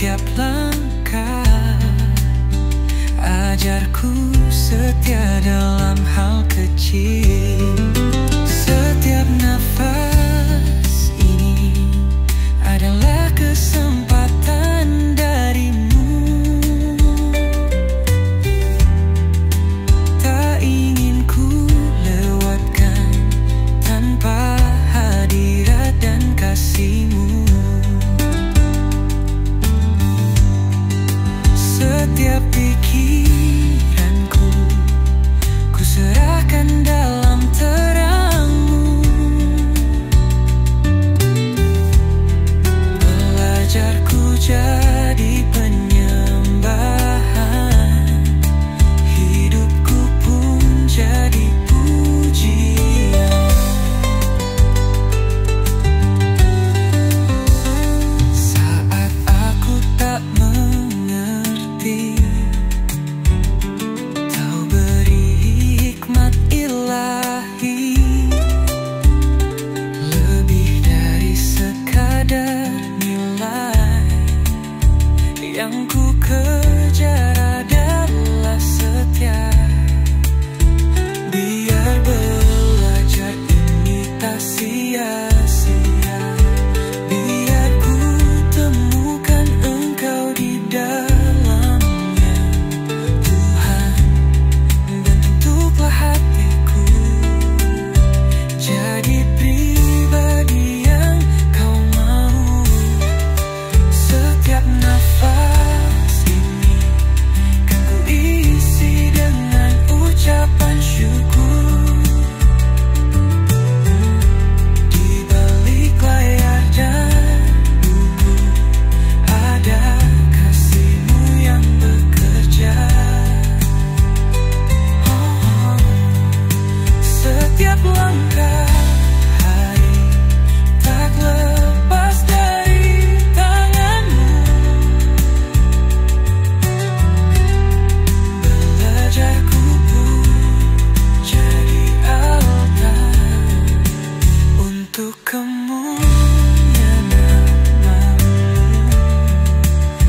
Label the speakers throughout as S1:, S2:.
S1: setiap langkah. Ajarku setia dalam hal kecil. Setiap nafas ini adalah kesempatan darimu. Tak ingin ku lewatkan tanpa hadirat dan kasihmu. Setiap pikiranku ku serahkan dalam terangmu. Belajarku jadi penyembahan, hidupku pun jadi pujian. Saat aku tak mengerti, Kau beri hikmat ilahi, lebih dari sekadar nilai. Yang ku kejar adalah setia. Biar belajar ini tak sia-sia, biar ku temukan Engkau di dalamnya. Tuhan, bentuklah hatiku jadi pribadi yang Kau mau. Setiap nafas ini kan ku isi dengan ucapan syukur. Di balik layar dan buku ada kasih-Mu yang bekerja. Setiap langkah hari tak lepas dari tangan-Mu. Belajarku pun jadi altar untuk kemuliaan nama-Mu.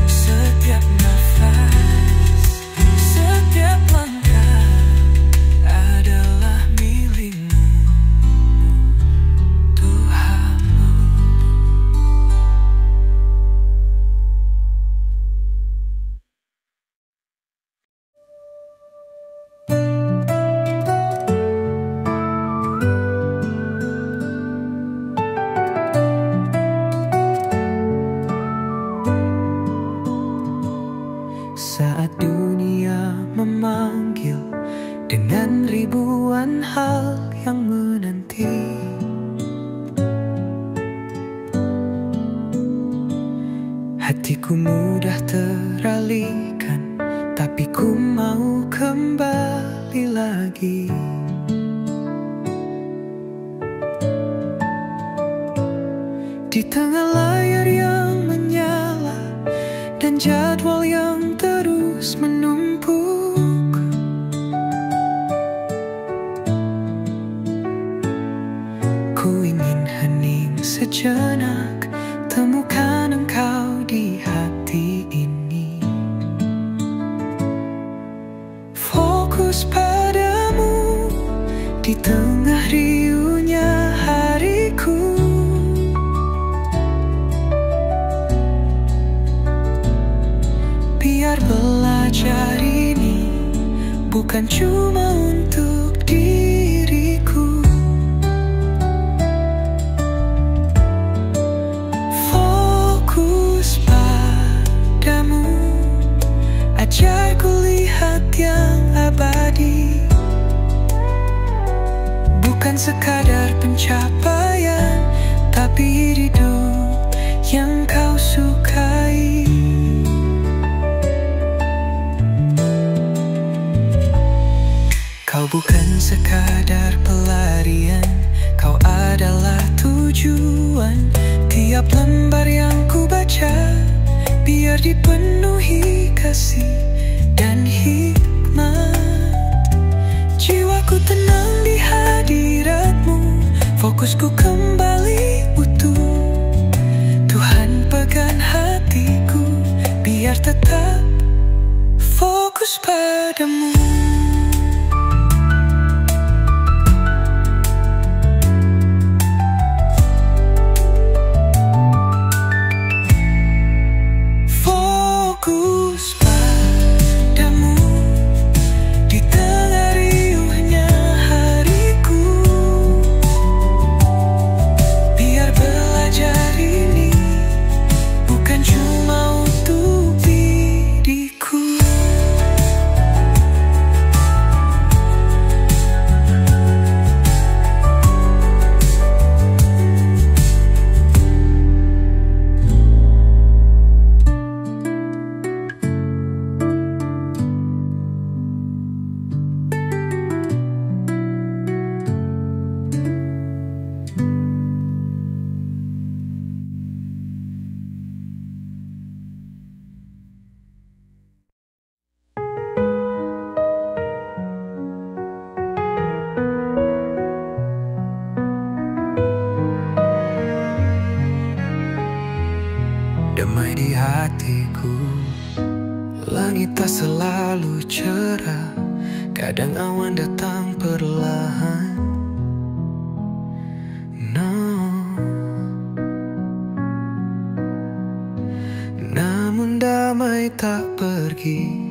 S1: Setiap nafas, setiap langkah adalah milik-Mu, Tuhanku. Saat dunia memanggil dengan ribuan hal yang menanti, hatiku mudah teralihkan, tapi ku mau kembali lagi. Di tengah layar yang menyala dan jadwal yang terus menumpuk, ku ingin hening sejenak, temukan Engkau di hati ini. Fokus padamu di tengah riuhnya hariku. Biar belajar ini bukan cuma untuk diriku. Fokus padamu, ajarku lihat yang abadi, bukan sekadar pencapaian, tapi hidup yang Kau sukai. Kau bukan sekadar pelarian, Kau adalah tujuan. Tiap lembar yang ku baca, biar dipenuhi kasih dan hikmat. Jiwaku tenang di hadirat-Mu, fokusku kembali utuh. Tuhan pegang hatiku, biar tetap fokus padamu. Fokus padamu di tengah riuhnya hariku, biar belajar ini bukan cuma untuk diriku. Damai di hatiku, langit tak selalu cerah, kadang awan datang perlahan. No. Namun damai tak pergi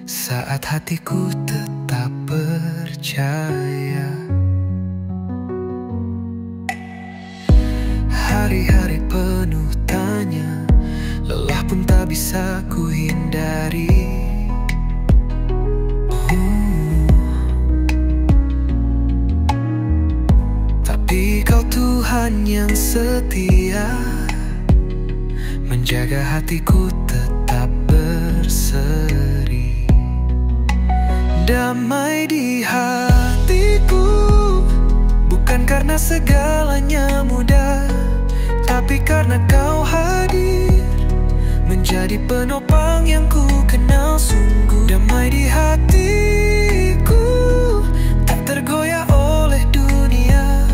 S1: saat hatiku tetap percaya. Hari-hari penuh tanya, lelah pun tak bisa ku hindari. Tapi kau Tuhan yang setia, menjaga hatiku tetap berseri. Damai di hatiku, bukan karena segalanya mudah, tapi karena kau hadir, menjadi penopang yang ku kenal sungguh. Damai di hatiku, tak tergoyah oleh dunia,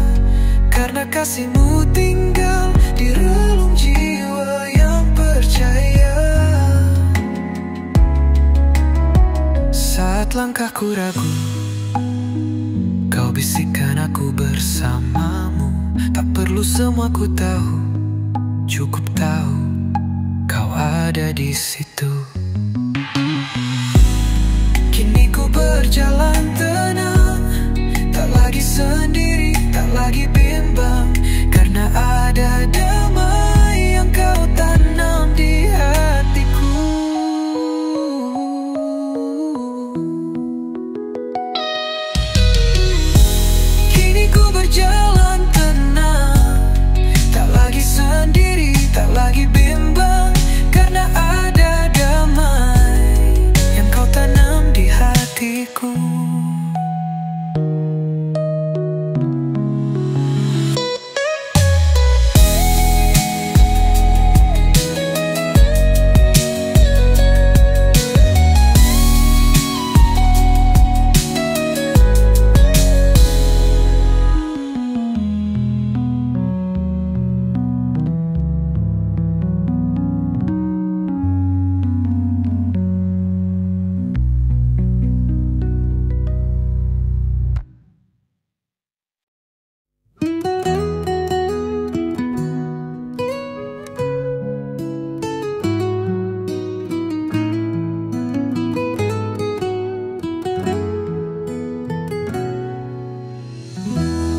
S1: karena kasih-Mu tinggal di relung jiwa yang percaya. Saat langkahku ragu, kau bisikkan aku bersamamu. Tak perlu semua ku tahu, cukup tahu kau ada di situ. Kini ku berjalan tenang, tak lagi sendiri, tak lagi bimbang, karena ada damai yang kau tanam di hatiku. Kini ku berjalan tenang, tak lagi sendiri, tak lagi bimbang, karena ada damai yang kau tanam di hatiku.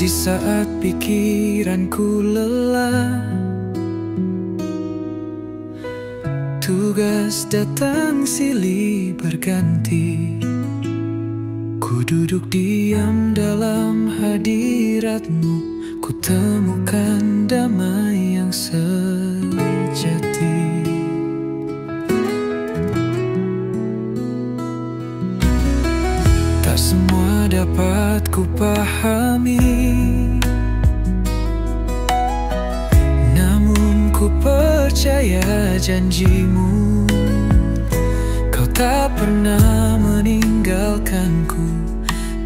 S1: Di saat pikiranku lelah, tugas datang silih berganti. Ku duduk diam dalam hadirat-Mu, ku temukan damai yang sejati. Tak semua dapat ku pahami, namun ku percaya janji-Mu. Kau tak pernah meninggalkanku,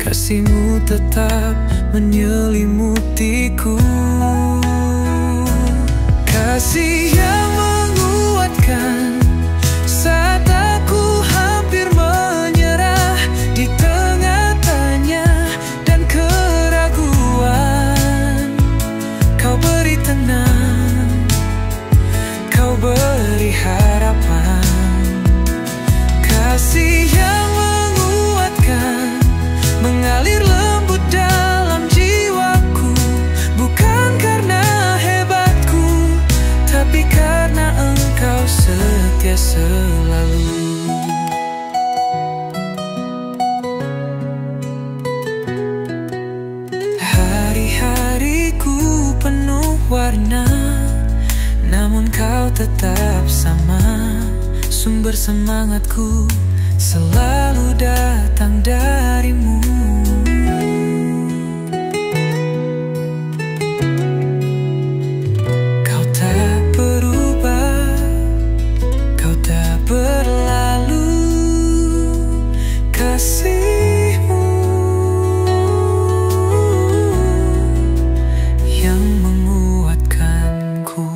S1: kasih-Mu tetap menyelimutiku. Kasih yang menguatkan tapi karena engkau setia selalu. Hari-hariku penuh warna, namun kau tetap sama. Sumber semangatku selalu datang darimu. Kau tak berubah, kau tak berlalu. Kasihmu yang menguatkanku.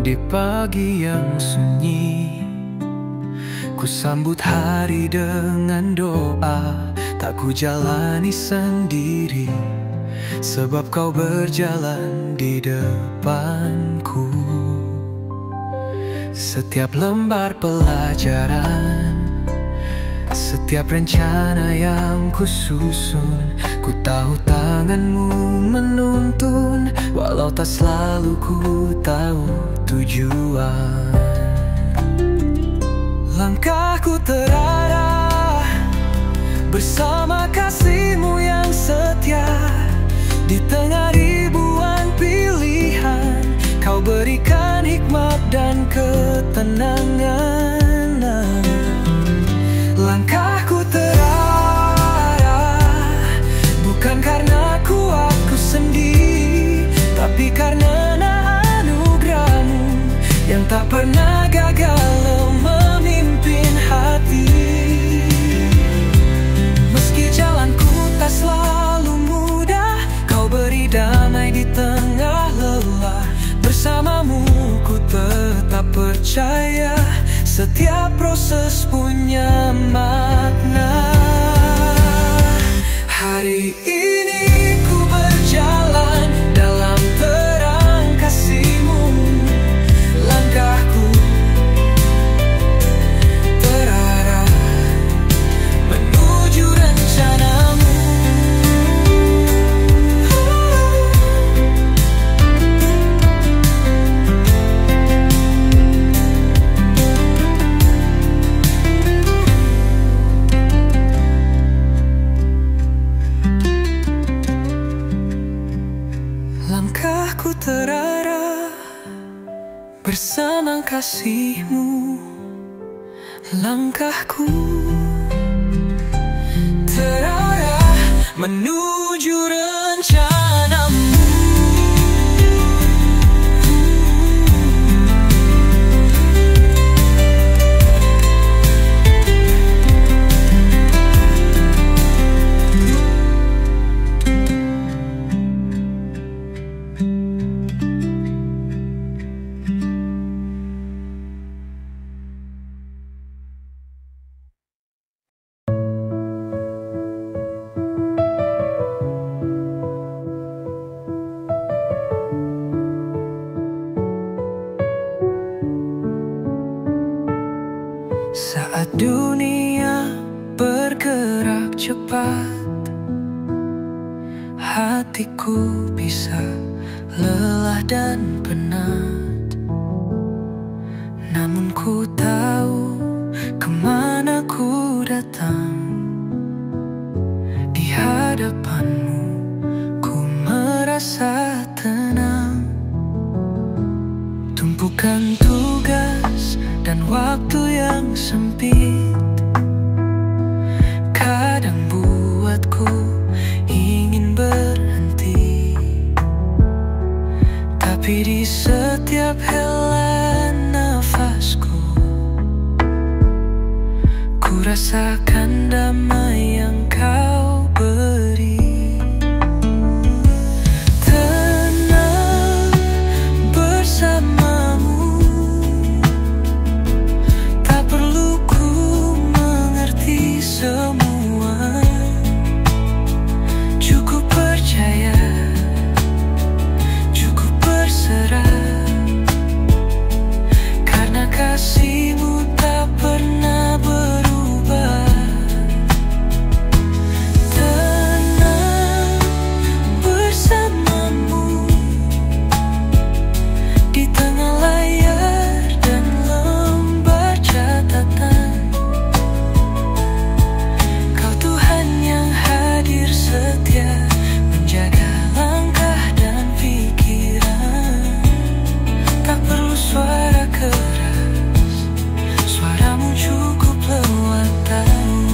S1: Di pagi yang sunyi, ku sambut hari dengan doa. Tak ku jalani sendiri, sebab kau berjalan di depanku. Setiap lembar pelajaran, setiap rencana yang ku susun, ku tahu tanganmu menuntun, walau tak selalu ku tahu tujuan. Langkahku terarah bersama kasihmu yang setia. Di tengah ribuan pilihan, kau berikan hikmat dan ketenangan. Langkahku terarah bukan karena kuatku sendiri, tapi karena anugerahmu yang tak pernah gagal memimpin hati. Meski jalanku tak selalu mudah, kau beri damai di tengah lelah. Bersamamu ku tetap percaya, setiap proses punya makna. Hari ini ku berjalan dalam terang kasihmu. Langkahku terarah menuju rencanamu. Langkahku terarah bersama kasihmu. Langkahku terarah menuju rencanamu. Saat dunia bergerak cepat, hatiku bisa lelah dan penat. Namun ku tahu kemana ku datang. Di hadapanmu ku merasa tenang. Tumpukan tugas dan waktu yang sempit kadang buatku ingin berhenti, tapi di setiap hela nafasku ku rasakan damai yang kau beri. Tenang bersamamu, tak perlu ku mengerti semua, cukup percaya, cukup berserah, karena kasihmu tak pernah berubah. Tenang bersamamu di tengah layar dan lembar catatan, kau Tuhan yang hadir setia, menjaga langkah dan pikiran. Tak perlu suara keras, suaramu cukup lewat tahu.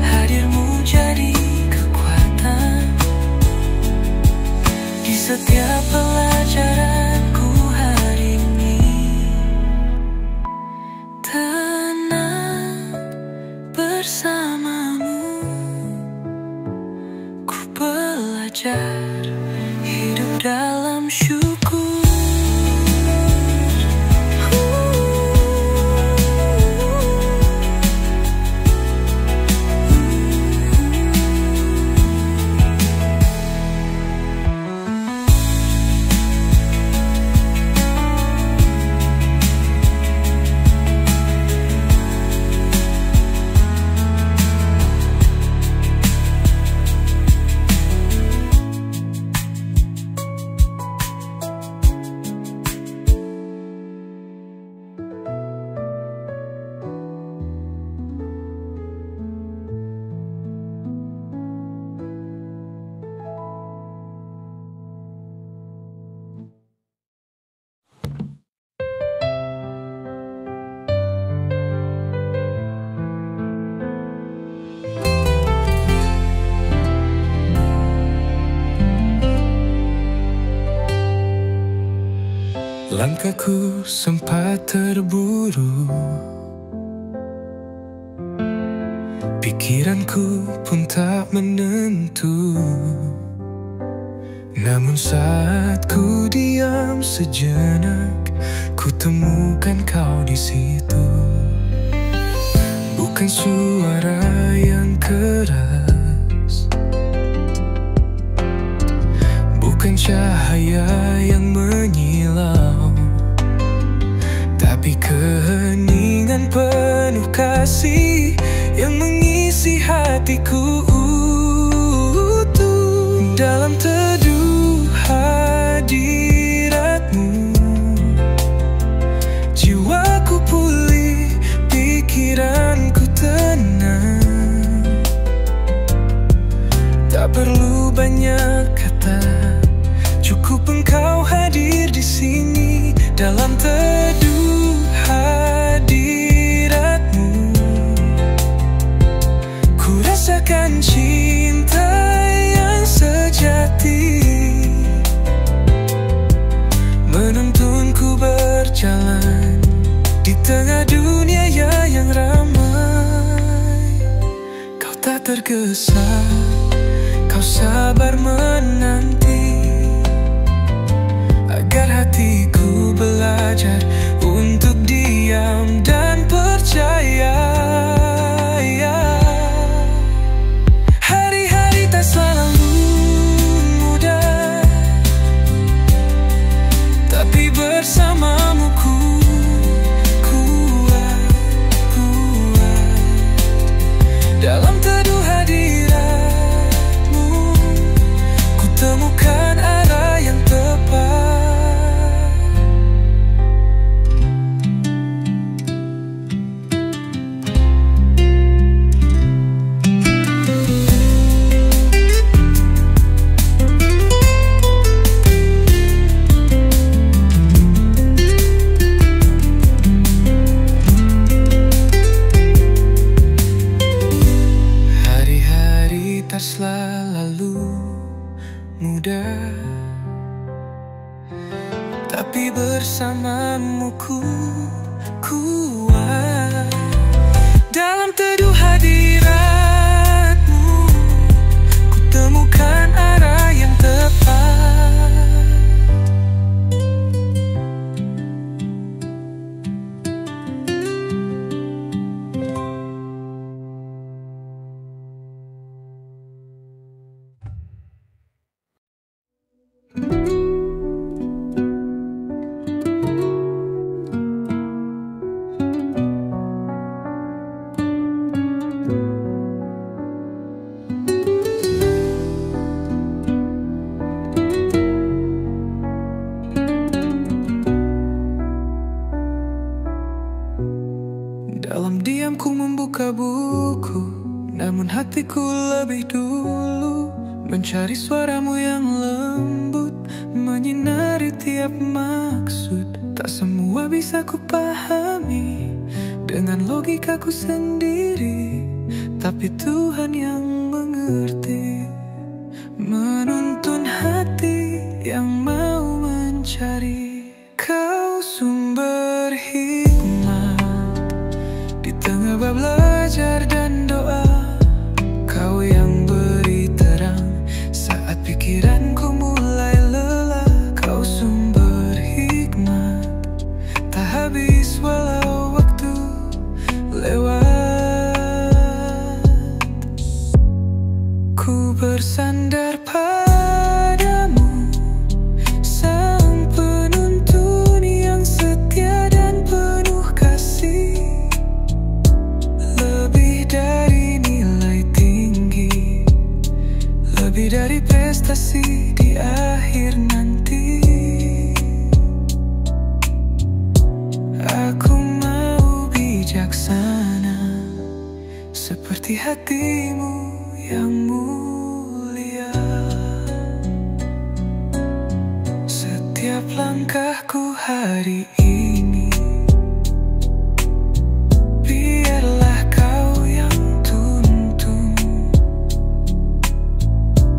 S1: Hadirmu jadi kekuatan di setiap pelajaranku hari ini. Tenang bersamamu, ku belajar hidup dalam syukur. Langkahku sempat terburu, pikiranku pun tak menentu. Namun saat ku diam sejenak, ku temukan kau di situ. Bukan suara yang keras, bukan cahaya yang menyilau, tapi keheningan penuh kasih yang mengisi hatiku utuh. Dalam teduh hadiratmu, jiwaku pulih, pikiranku tenang. Tak perlu banyak kata, cukup engkau hadir di sini. Dalam teduh hadiratmu, ku rasakan cinta yang sejati, menuntunku berjalan di tengah dunia yang ramai. Kau tak tergesa, kau sabar menanti, agar hatiku belajar untuk diam dan percaya. Hari-hari tak selalu mudah, tapi bersamamu ku kuat. Dalam teduh hadiratmu, ku temukan tapi bersamamu ku kuat. Dalam teduh hadiratmu ku temukan arah yang tepat. Dalam diam ku membuka buku, namun hatiku lebih dulu mencari suaramu yang lembut, menyinari tiap maksud. Tak semua bisa ku pahami dengan logikaku sendiri, tapi Tuhan yang mengerti, menuntun hati yang mau mencari. Kau sumber hikmat di tengah belajar dan doa, kau yang beri terang saat pikiranku mulai lelah. Kau sumber hikmat tak habis walau waktu lewat. Ku bersandar padamu, sang penuntun yang setia dan penuh kasih. Lebih dari nilai tinggi, lebih dari prestasi di akhir nanti. Aku mau bijaksana seperti hatimu yang mulia. Setiap langkahku hari ini, biarlah kau yang tuntun.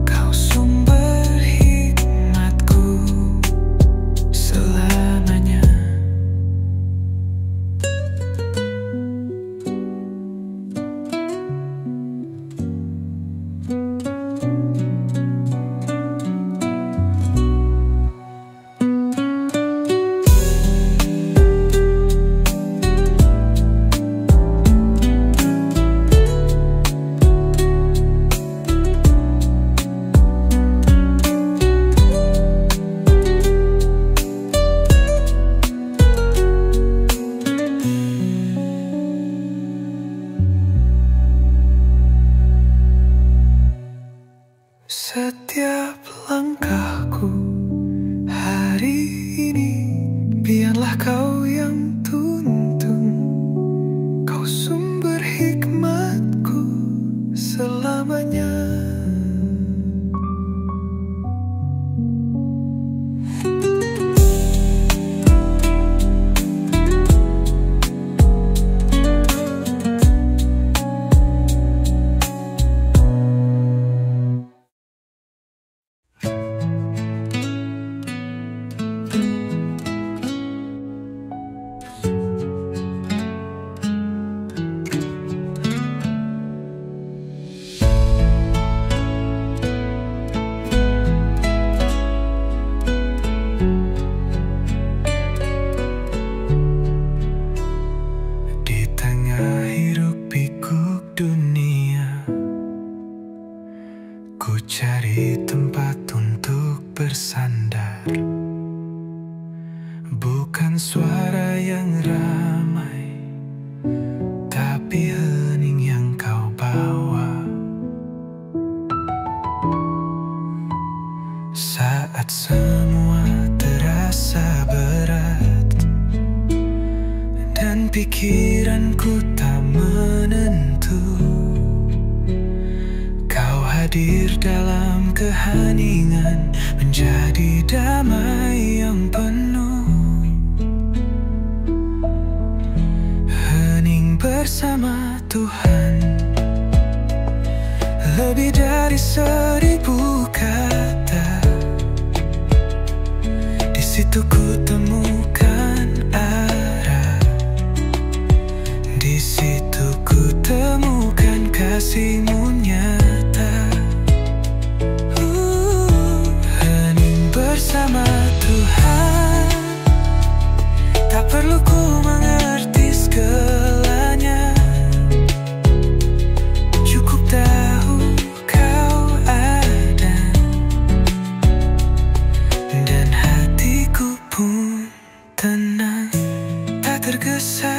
S1: Kau sumber hikmatku selamanya. Setiap langkahku hari ini, biarlah kau yang tuntun. Kau sumber hikmatku selamanya. Ku cari tempat untuk bersandar, bukan suara yang ramai, tapi hening yang kau bawa. Saat semua terasa berat dan pikiranku tak menentu, hadir dalam keheningan, menjadi damai yang penuh. Hening bersama Tuhan, lebih dari 1000 kata. situ ku temukan arah, di situ ku temukan kasih-Mu nyata. Hening bersama Tuhan, tak perlu ku mengerti segalanya. Cukup tahu Kau ada, dan hatiku pun tenang. Tak tergesa,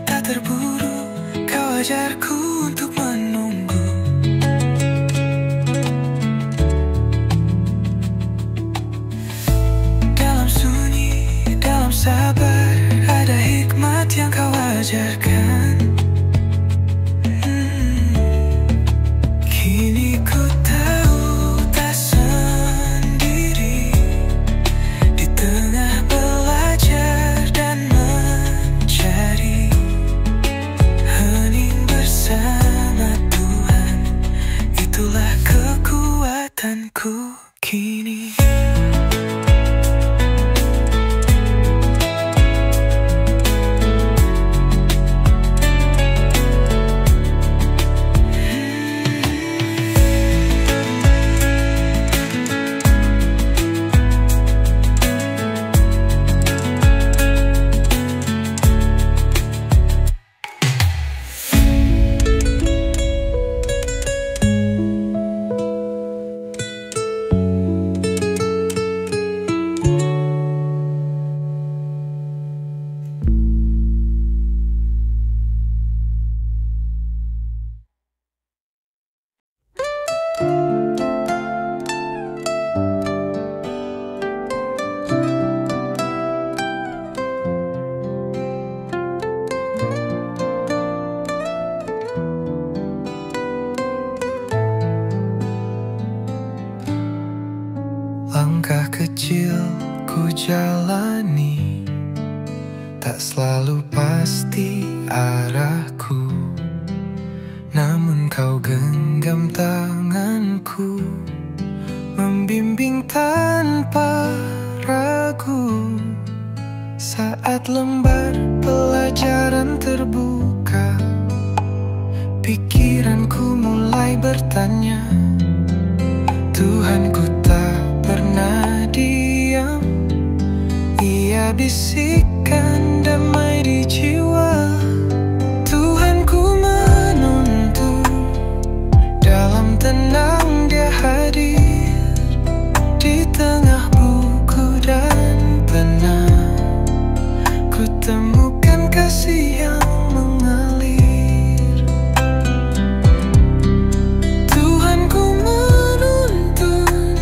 S1: tak terburu, Kau ajarku untuk menunggu. Dalam sunyi, dalam sabar, ada hikmat yang Kau ajarkan. Kini ku tahu tak sendiri, di tengah belajar dan mencari. Hening bersama Tuhan, itulah kekuatanku kini. Langkah kecil ku jalani, tak selalu pasti arahku, namun Kau genggam tanganku, membimbing tanpa ragu. Saat lembar pelajaran terbuka, pikiranku mulai bertanya. Tuhanku tak pernah diam, Ia bisikkan damai di jiwa. Tuhanku menuntun, dalam tenang Dia hadir, di tengah buku dan pena. Ku temukan kasih yang mengalir. Tuhanku menuntun,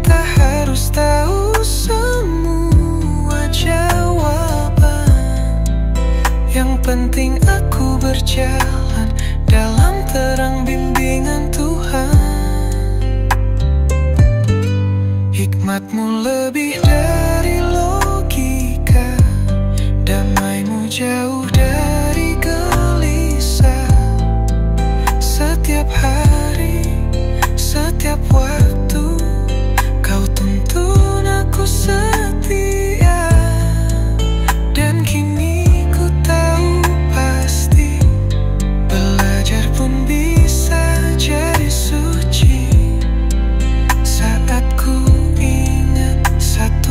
S1: tak harus tahu semua jawaban. Yang penting aku berjalan dalam terang bimbingan Tuhan. Hikmat-Mu lebih dari logika, damai-Mu jauh dari gelisah. Setiap hari, setiap waktu, Kau tuntun aku setia. Dan kini ku tahu pasti, belajar pun bisa jadi suci. Saat ku ingat satu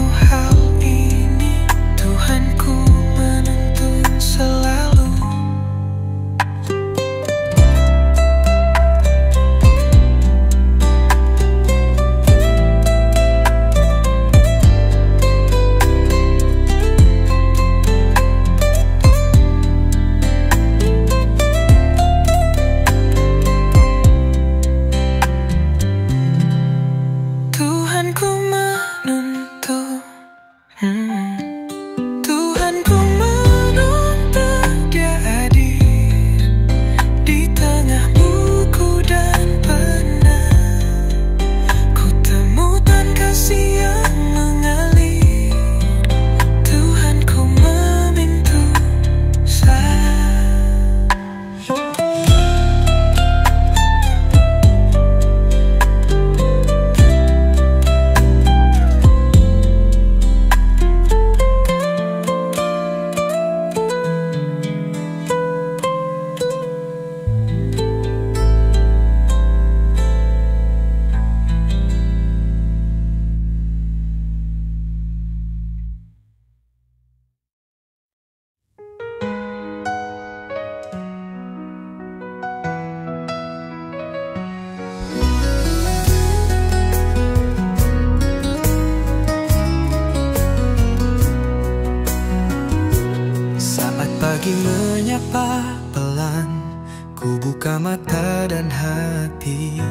S1: Pagi menyapa pelan, ku buka mata dan hati.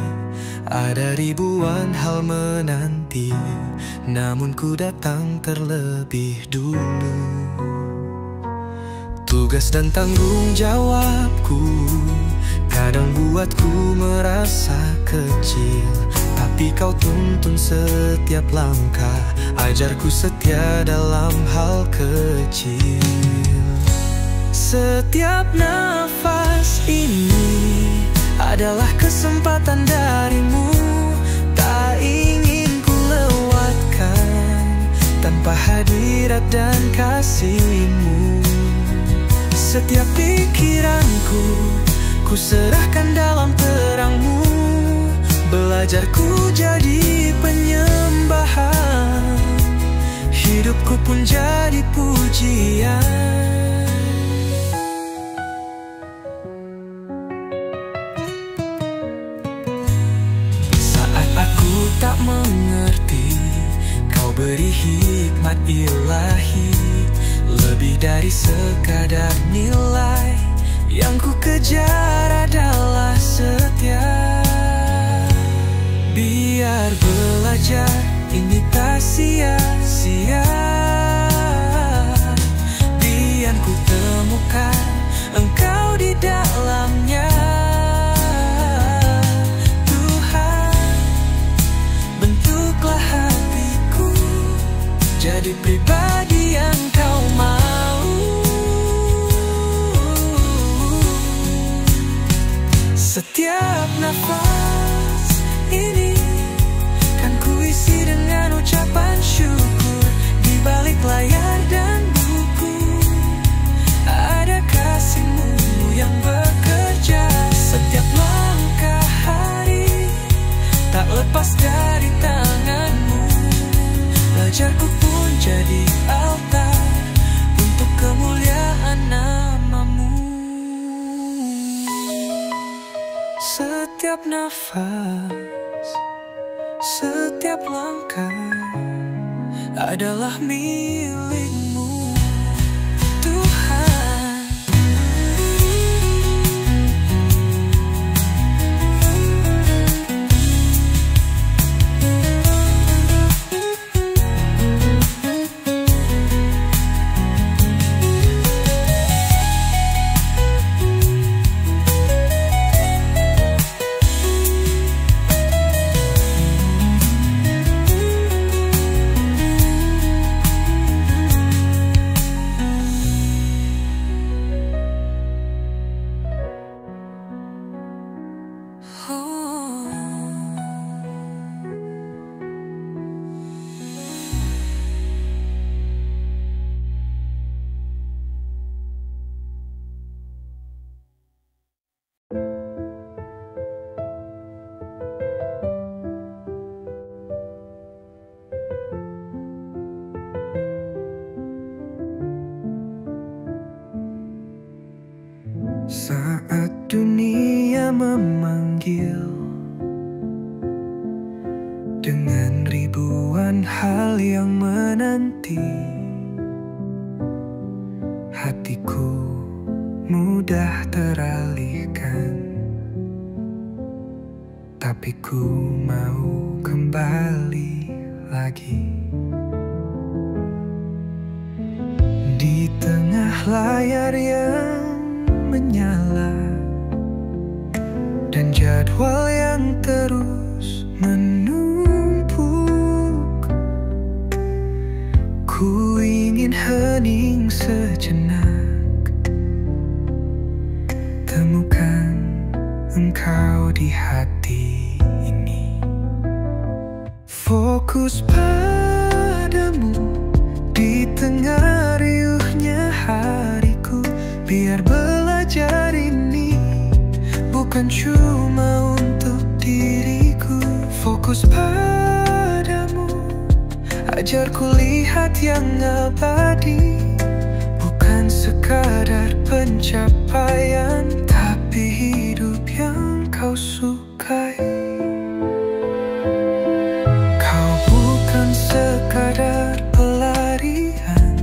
S1: Ada ribuan hal menanti, namun ku datang terlebih dulu. Tugas dan tanggung jawabku kadang buatku merasa kecil, tapi kau tuntun setiap langkah, ajarku setia dalam hal kecil. Setiap nafas ini adalah kesempatan darimu, tak ingin ku lewatkan tanpa hadirat dan kasihmu. Setiap pikiranku ku serahkan dalam terangmu, belajarku jadi penyembahan, hidupku pun jadi pujian. Saat aku tak mengerti, kau beri hikmat ilahi, lebih dari sekadar nilai. Yang ku kejar adalah setia. Biar belajar ini tak sia-sia, biar ku temukan Engkau di dalamnya. Tuhan, bentuklah hatiku jadi pribadi yang Kau mau. Setiap nafas ini kan ku isi dengan ucapan syukur. Di balik layar dan buku ada kasih-Mu yang bekerja. Setiap langkah hari tak lepas dari tangan-Mu, belajarku pun jadi altar untuk kemuliaan nama-Mu. Setiap nafas, setiap langkah adalah milik-Mu, Tuhan. Saat dunia memanggil dengan ribuan hal yang menanti, hatiku mudah teralihkan, tapi ku mau kembali lagi. Di tengah layar yang menyala dan jadwal yang terus menumpuk, ku ingin hening sejenak, temukan Engkau di hati ini. Fokus padamu di tengah riuhnya hariku, biar belajar ini bukan cuma untuk diriku. Fokus padamu, ajarku lihat yang abadi, bukan sekadar pencapaian, tapi hidup yang Kau sukai. Kau bukan sekadar pelarian,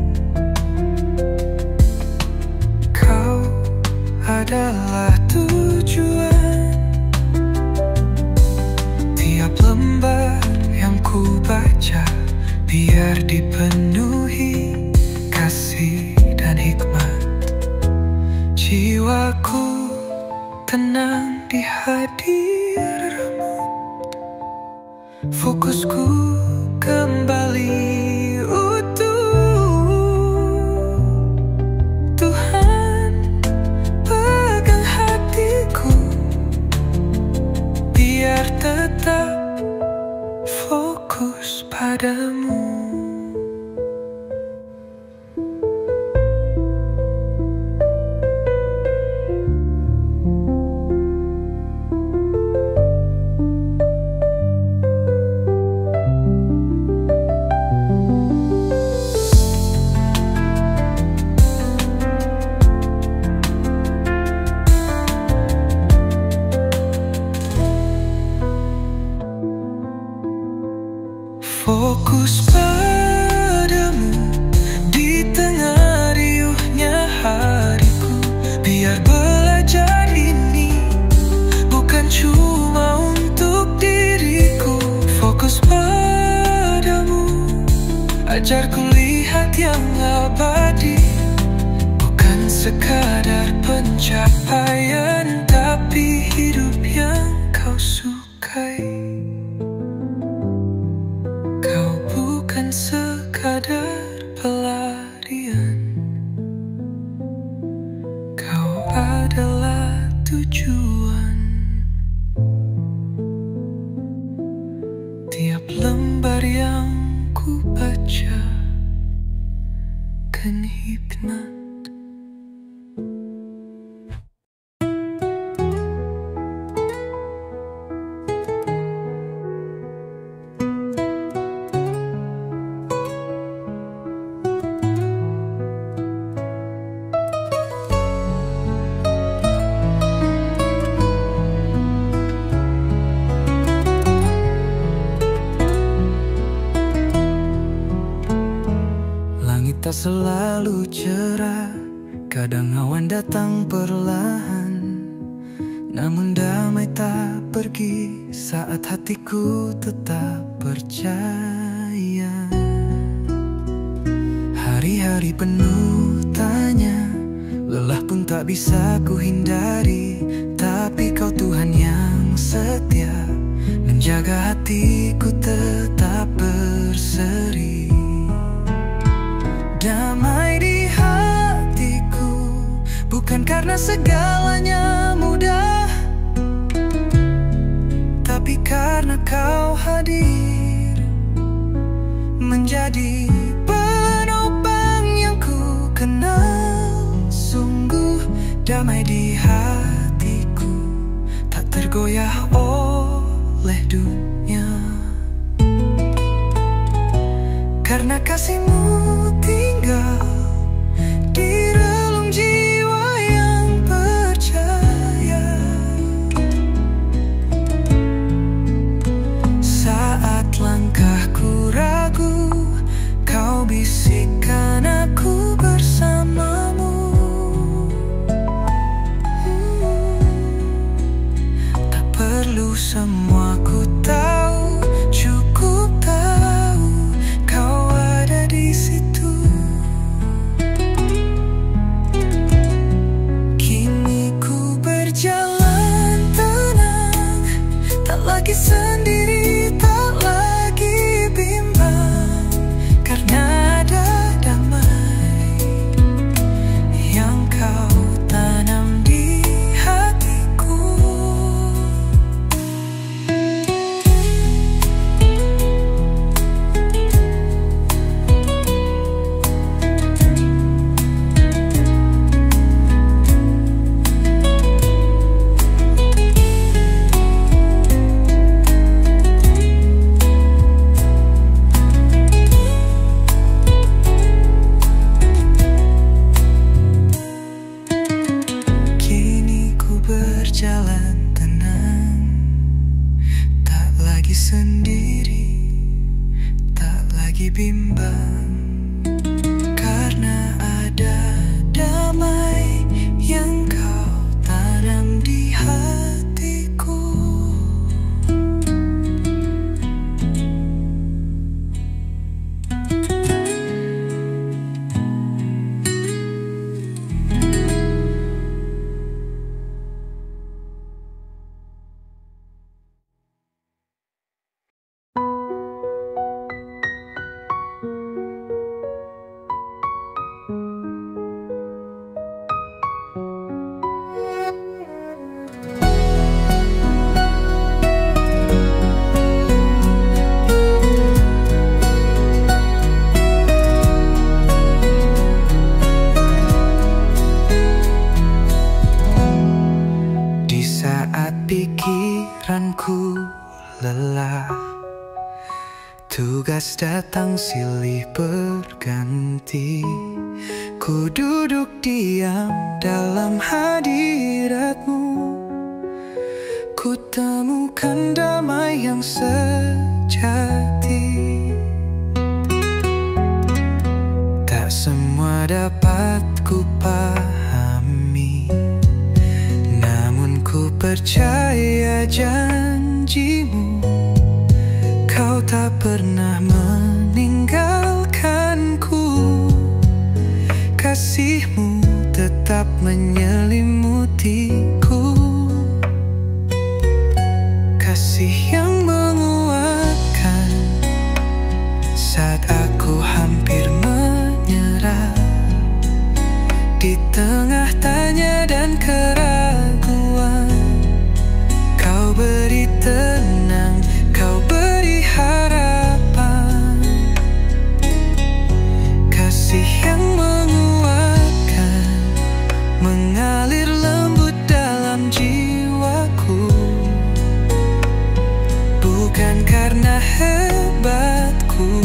S1: biar dipenuhi kasih dan hikmat. Jiwaku tenang di hadirmu, fokusku kembali utuh. Tuhan, pegang hatiku biar tetap fokus padamu. Fokus padamu di tengah riuhnya hariku, biar belajar ini bukan cuma untuk diriku. Fokus padamu, ajarku lihat yang abadi, bukan sekadar pencapaian, tapi hidup yang kau sukai. Kau bukan sekadar pelarian, kau adalah tujuan. Tiap lembar yang ku baca kan hikmat. Tak selalu cerah, kadang awan datang perlahan, namun damai tak pergi saat hatiku tetap percaya. Hari-hari penuh tanya, lelah pun tak bisa ku hindari, tapi kau Tuhan yang setia, menjaga hatiku tetap berseri. Damai di hatiku, bukan karena segalanya mudah, tapi karena kau hadir, menjadi penopang yang ku kenal. Sungguh damai di hatiku, tak tergoyah oleh dunia, karena kasih-Mu tinggal di relung jiwa yang percaya. Saat langkahku ragu, kau bisikkan aku bersamamu. Tak perlu semua ku tahu, cukup tahu kau ada di situ. Kini ku berjalan tenang, tak lagi sendiri, tak lagi bimbang, karena ada damai yang kau tanam di hatiku. Kini ku berjalan tenang, tak lagi sendiri, tak lagi bimbang, karena ada damai yang kau tanam di hatiku. Panas datang silih berganti, ku duduk diam dalam hadiratmu. Ku temukan damai yang sejati. Tak semua dapat ku pahami, namun ku percaya janjimu. Kau tak pernah meninggalkanku. Kasihmu tetap menyelimutiku. Kasih yang menguatkan saat aku hampir menyerah. Di tengah tanya dan keraguan, kau beri tenang, kau beri harapan. Kasih yang menguatkan mengalir lembut dalam jiwaku. Bukan karena hebatku,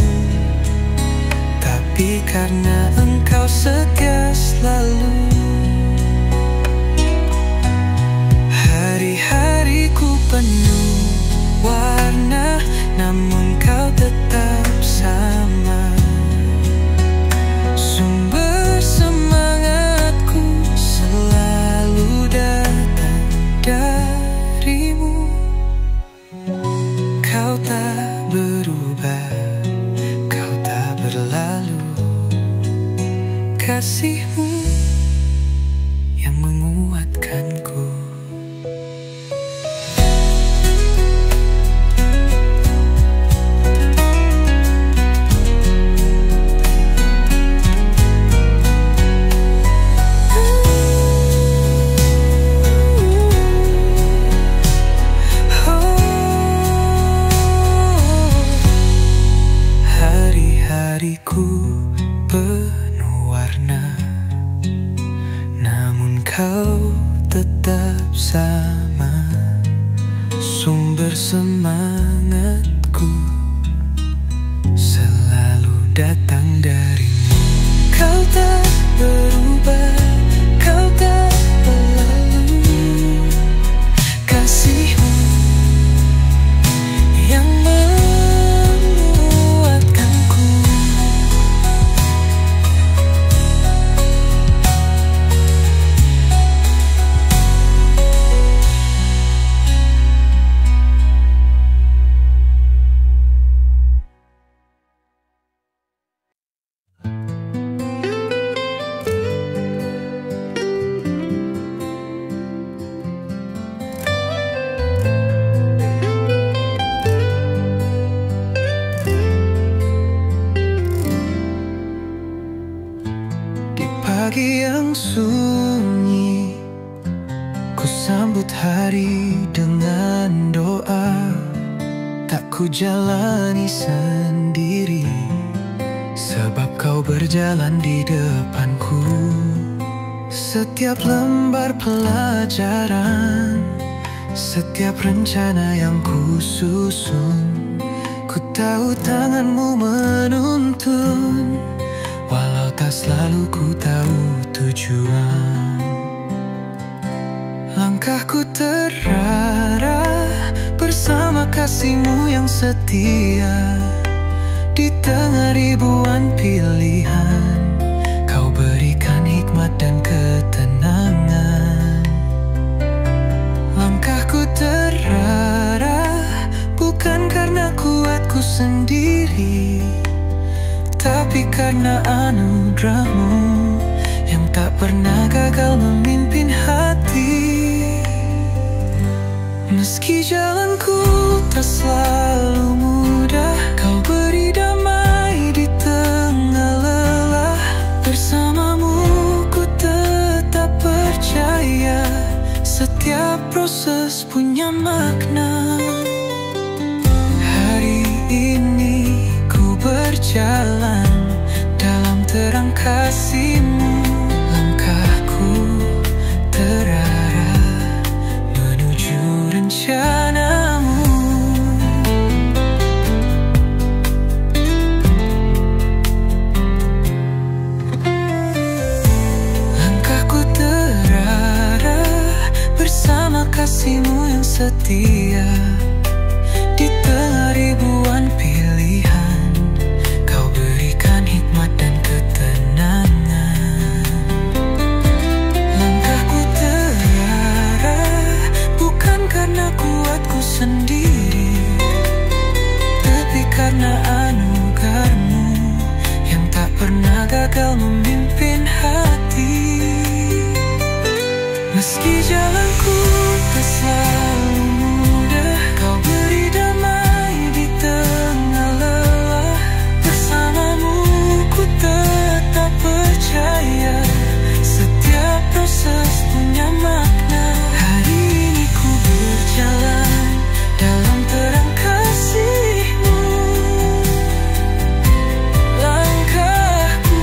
S1: tapi karena engkau setia selalu. Hari-hariku penuh warna, namun kau tetap sama. Sumber semangatku selalu datang darimu. Kau tak berubah, kau tak berlalu. Kasihmu yang menguatkanku. Hari-hariku penuh warna, namun kau tetap sama. Sumber semangatku selalu datang darimu. Kau tak berubah, kau tak berlalu. Kasihmu yang pagi yang sunyi, ku sambut hari dengan doa. Tak ku jalani sendiri, sebab kau berjalan di depanku. Setiap lembar pelajaran, setiap rencana yang ku susun, ku tahu tanganmu menuntun. Walau tak selalu ku tahu tujuan, langkahku terarah bersama kasihmu yang setia. Di tengah ribuan pilihan, kau berikan hikmat dan ketenangan. Langkahku terarah bukan karena kuatku sendiri, tapi karena anugerahmu yang tak pernah gagal memimpin hati. Meski jalanku tak selalu mudah, kau beri damai di tengah lelah. Bersamamu ku tetap percaya, setiap proses punya makna. Hari ini ku berjalan dalam terang kasihmu. Langkahku terarah menuju rencanamu. setia. Di tengah ribuan pilihan, kau berikan hikmat dan ketenangan. Langkahku terarah, bukan karena kuatku sendiri, tapi karena anugerahmu yang tak pernah gagal memimpin hati. Meski jalanku tak selalu mudah, kau beri damai di tengah lelah. Bersamamu ku tetap percaya, setiap proses punya makna. Hari ini ku berjalan dalam terang kasih-Mu. Langkahku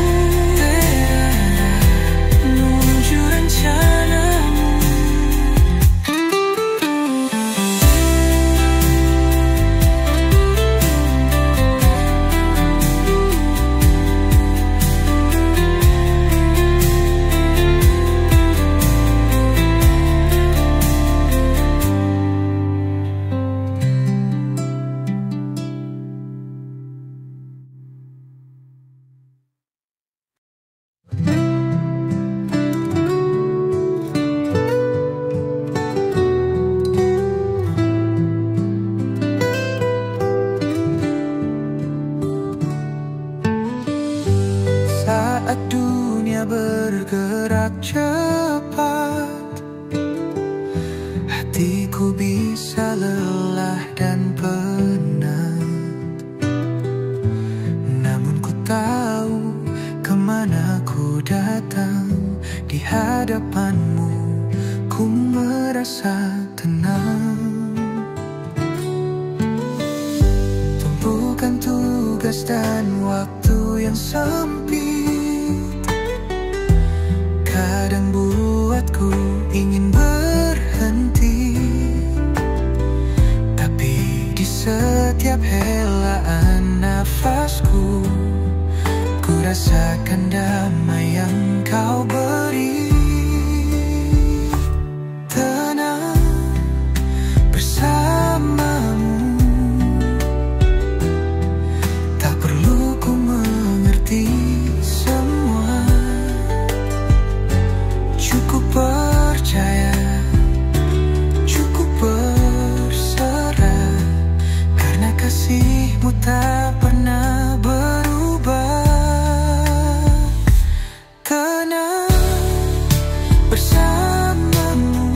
S1: terarah menuju rencana-Mu. Saat dunia bergerak cepat, hatiku bisa lelah dan penat. Namun ku tahu kemana ku datang. Di hadapan-Mu ku merasa tenang. Tumpukan tugas dan waktu yang sempit kadang buatku ingin berhenti, tapi di setiap helaan nafasku, ku rasakan damai yang Kau beri. Tenang bersama-Mu, tak perlu ku mengerti semua. Cukup percaya, cukup berserah, karena kasih-Mu tak pernah berubah. Tenang bersama-Mu,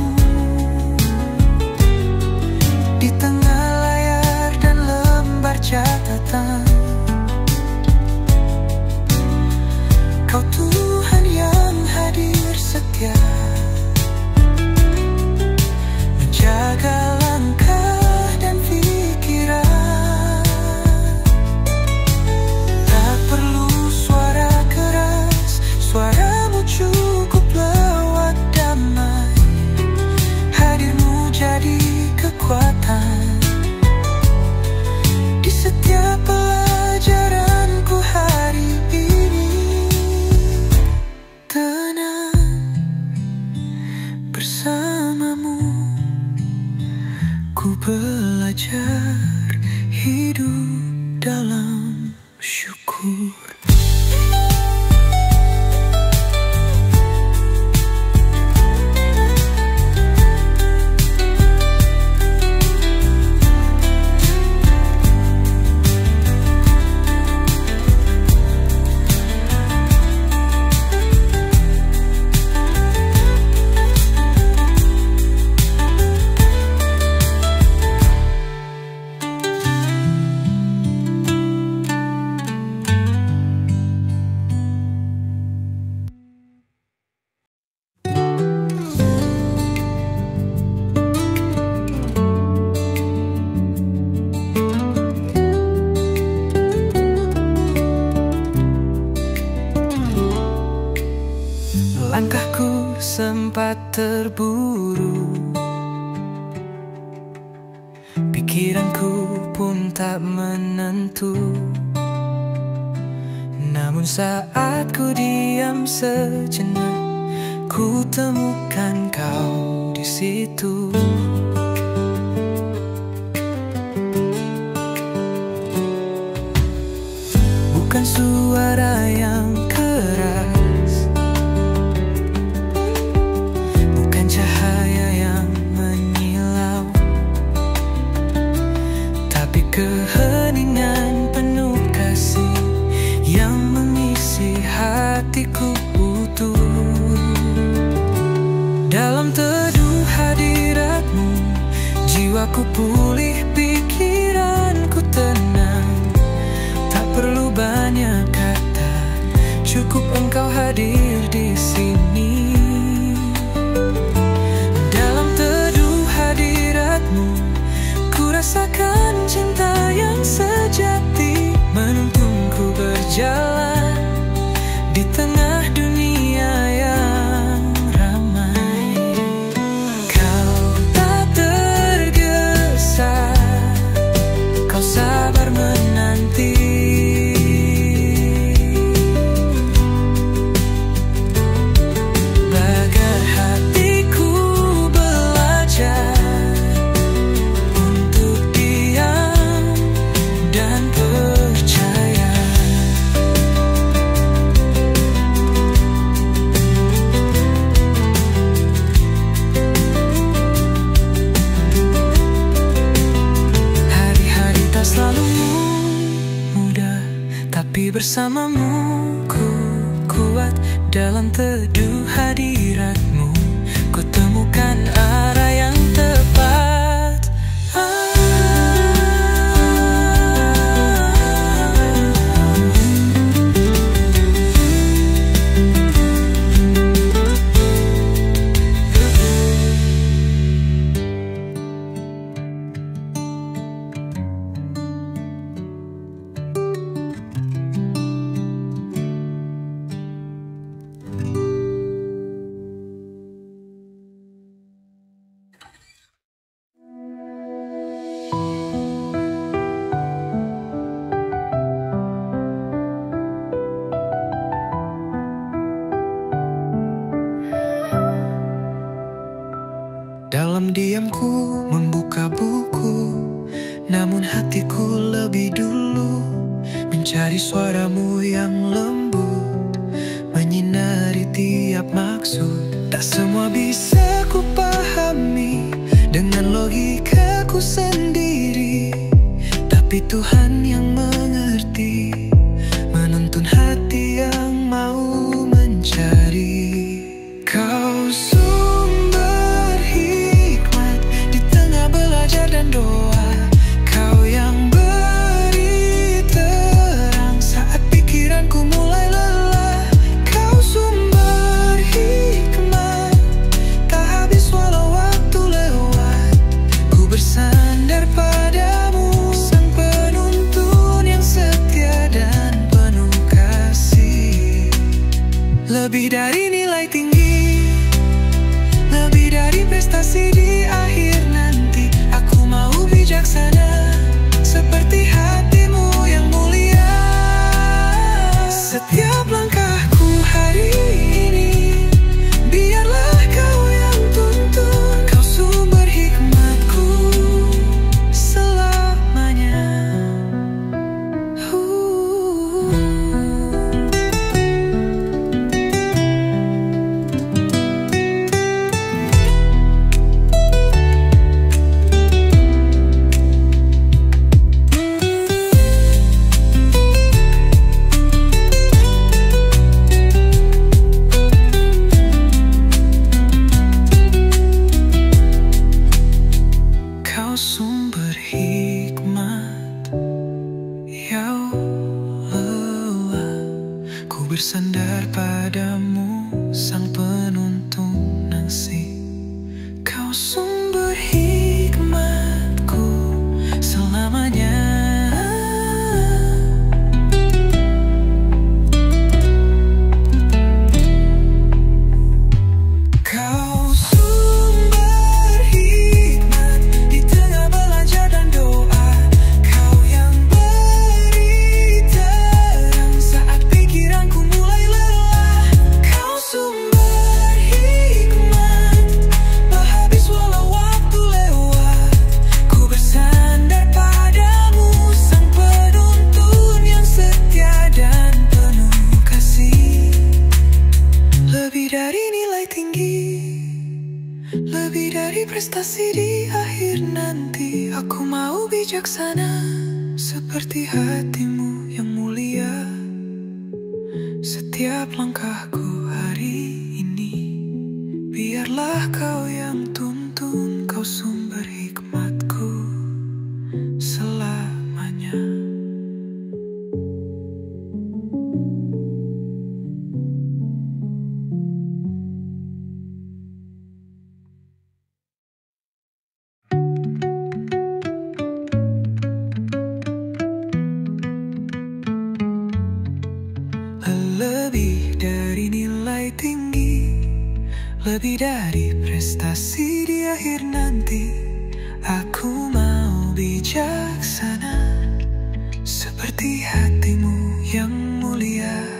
S1: di tengah layar dan lembar catatan. Kau Tuhan yang hadir setia, menjaga langkah dan pikiran. Tak perlu suara keras, suara-Mu cukup lewat damai. Hadir-Mu jadi kekuatan di setiap pelajaranku hari ini. Tenang bersama-Mu, ku belajar hidup dalam syukur. Langkahku sempat terburu, pikiranku pun tak menentu. Namun saat ku diam sejenak, ku temukan Kau di situ. suara yang keras, bukan cahaya yang menyilau, tapi keheningan penuh kasih yang mengisi hatiku utuh. Dalam teduh hadiratmu, jiwaku pulih, pikiranku tenang. Tak perlu banyak kata, cukup engkau hadir di sini. Dalam teduh hadiratmu, ku rasakan cinta yang sejati menuntunku berjalan di tengah dunia yang ramai. Kau tak tergesa, kau sabar menanti. Bagai hatiku belajar untuk diam dan percaya. Hari-hari tak selalu mudah, tapi bersamamu ku kuat. Dalam teduh hadiratmu, ku temukan arah yang tepat. Dalam diamku membuka buku, namun hatiku lebih dulu mencari suaramu yang lembut, menyinari tiap maksud. Tak semua bisa ku pahami dengan logikaku sendiri, tapi Tuhan yang mengerti, menuntun hati yang mau mencari. Kau sumber hikmat di tengah belajar dan doa, kau yang beri terang saat pikiranku mulai lelah. Kau sumber hikmat tak habis walau waktu lewat. Ku bersandar padamu, sang penuntun yang setia dan penuh kasih. Lebih dari nilai tinggi, lebih dari prestasi di akhir nanti, aku mau bijaksana seperti hatimu yang mulia. Setiap langkahku hari ini, biarlah kau yang tuntun. Kau sumber hikmatku selamanya. Kau sumber hikmat, ya Allah. Ku bersandar padamu, sang penuntun nasi. Kau sumber hikmatku selamanya. Kau sumber hikmat di tengah belajar dan doa, kau yang beri terang saat pikiranku mulai lelah. Kau sumber hikmat bijaksana seperti hatimu yang mulia. Setiap langkahku hari ini, biarlah kau yang tuntun, kau sumber hikmatku selamanya. Lebih dari nilai tinggi, lebih dari prestasi di akhir nanti, aku mau bijaksana seperti hatimu yang mulia.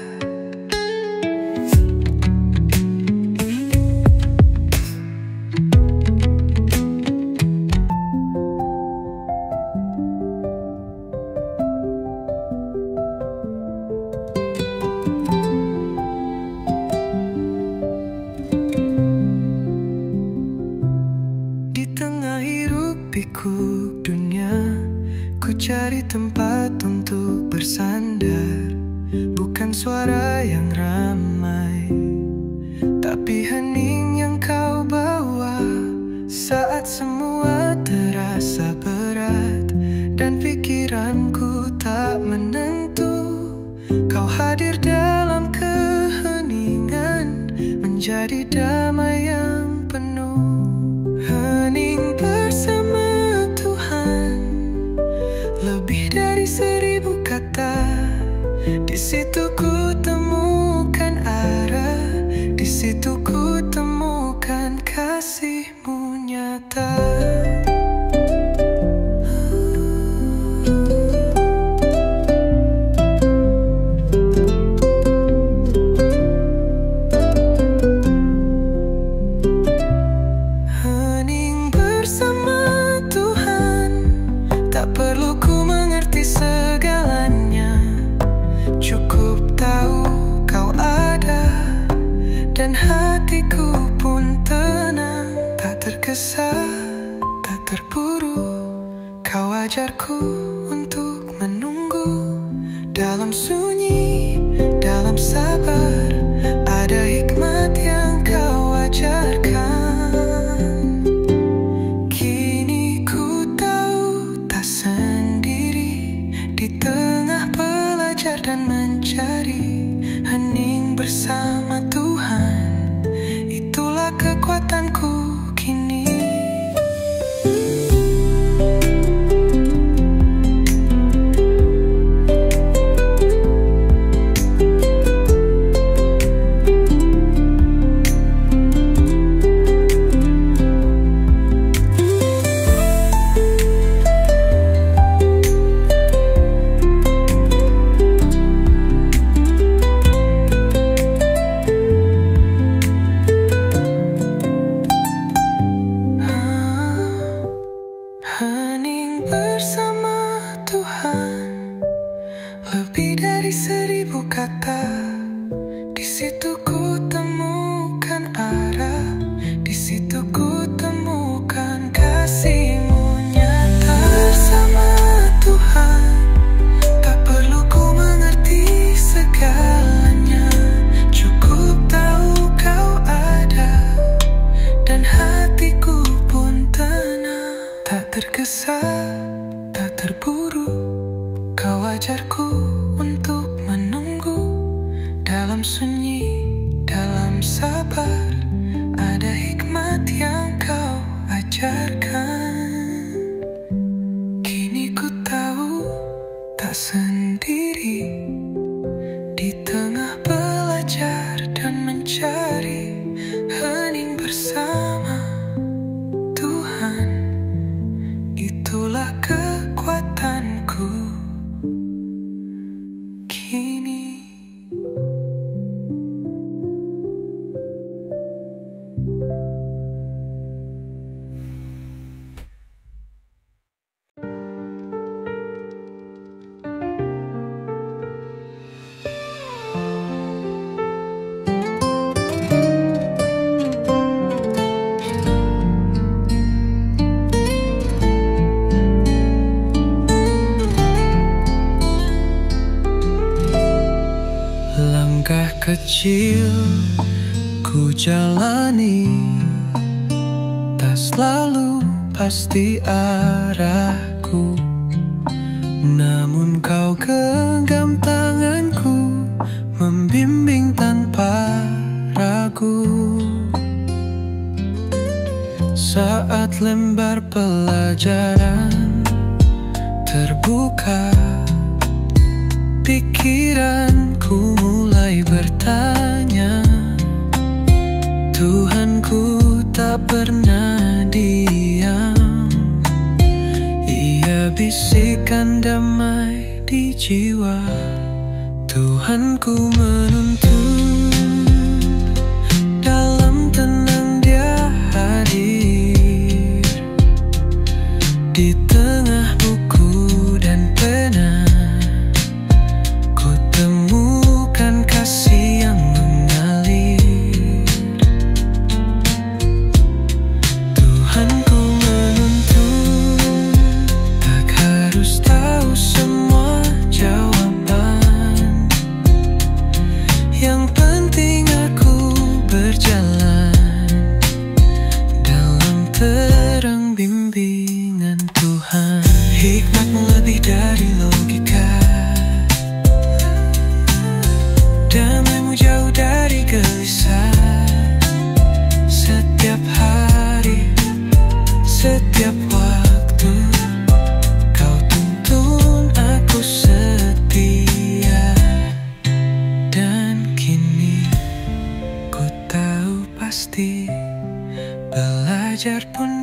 S1: Pikuk dunia, ku cari tempat untuk bersandar. Bukan suara yang ramai, tapi hening yang kau bawa. Saat semua terasa berat dan pikiranku tak menentu, kau hadir dalam keheningan, menjadi damai yang penuh. Hening bersama Tuhan, lebih dari 1000 kata. Di situ ku temukan arah, di situ ku temukan kasih-Mu nyata. Dan hatiku pun tenang, tak tergesa, tak terburu. Kau ajarku untuk menunggu dalam sunyi, dalam sabar. Ada hikmat yang kau ajarkan. Kini ku tahu tak sendiri di tengah belajar dan mencari. Hening bersama Tuhan, itulah kekuatanku kini. Hening bersama Tuhan, lebih dari 1000 kata. Di situ ku temukan arah, di situ ku temukan kasih-Mu nyata. Bersama Tuhan, tak perlu ku mengerti segalanya. Cukup tahu kau ada, dan hatiku pun tenang. Tak tergesa, tak terburu. Kau ajarku untuk menunggu dalam sunyi, dalam sabar. Ada hikmat yang kau ajarkan. Kini ku tahu tak sendiri di tengah belajar dan mencari. Hening bersama Tuhan, itulah kekuatanku kini. Selangkah kecil ku jalani, tak selalu pasti arahku, namun kau genggam tanganku, membimbing tanpa ragu. Saat lembar pelajaran terbuka, pikiranku mulai bertanya, Tuhanku tak pernah diam. Ia bisikan damai di jiwa, Tuhanku menuntun, dalam tenang Dia hadir. Di tengah buku dan pena, ku temukan kasih yang mengalir. Tuhanku menuntun, tak harus tahu semua jawaban. Yang penting aku berjalan dalam terang bimbingan Tuhan. Hikmatmu lebih dari logika, damaimu jauh dari gelisah. Setiap hari, setiap waktu, kau tuntun aku setia. Dan kini ku tahu pasti, belajar pun